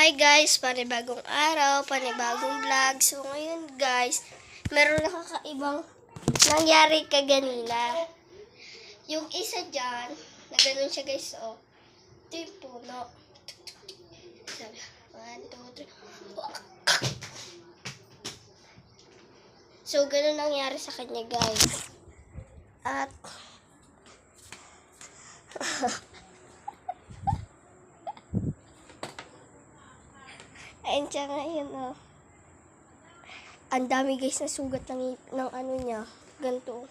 Hi guys, panibagong araw, panibagong vlog. So ngayon guys, meron na kakaibang nangyari kaganina. Yung isa dyan, na ganun siya guys, oh. Ito yung puno. Sabi, 1, 2, 3. So ganun nangyari sa kanya guys. At ayun siya ngayon, oh. Ang dami guys na sugat ng ano niya. Ganito.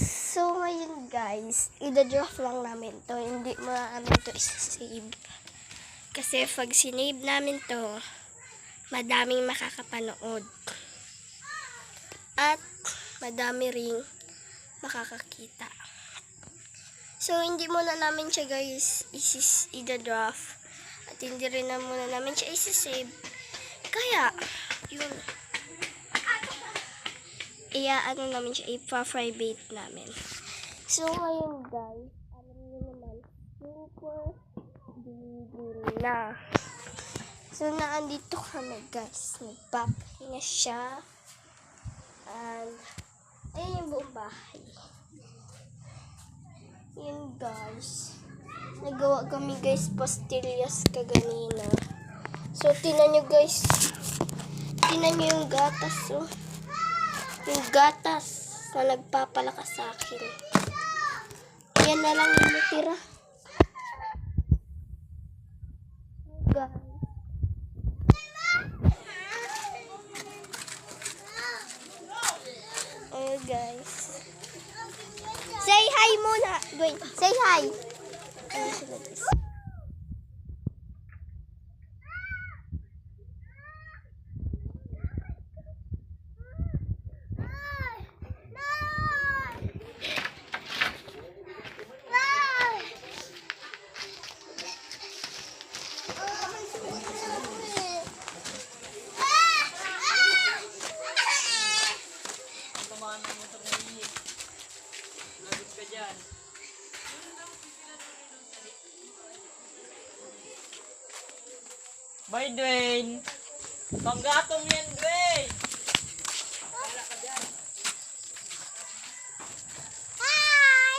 So ngayon guys, i-draft lang namin to. Hindi namin to isa-save. Kasi pag sinave namin to, madaming makakapanood. At madami ring makakakita. So, hindi muna namin siya guys i-draft. At hindi rin na muna namin siya i-save. Kaya, yun. Ano namin siya, ipa-private namin. So, ngayon guys, alam niyo naman, super busy na. So, naandito kami guys. Nagpapahinga siya. And, ayun yung buong bahay. Yun guys. Nagawa kami guys pastillas kaganina. So tinan nyo guys. Tinan nyo yung gatas. Oh. Yung gatas na nagpapalakas sa akin. Yan na lang yung natira. Guys. Oh guys. Say hi muna. Wait, say hi. Bye, Dwayne. Panggatong yan, Dwayne. Hi!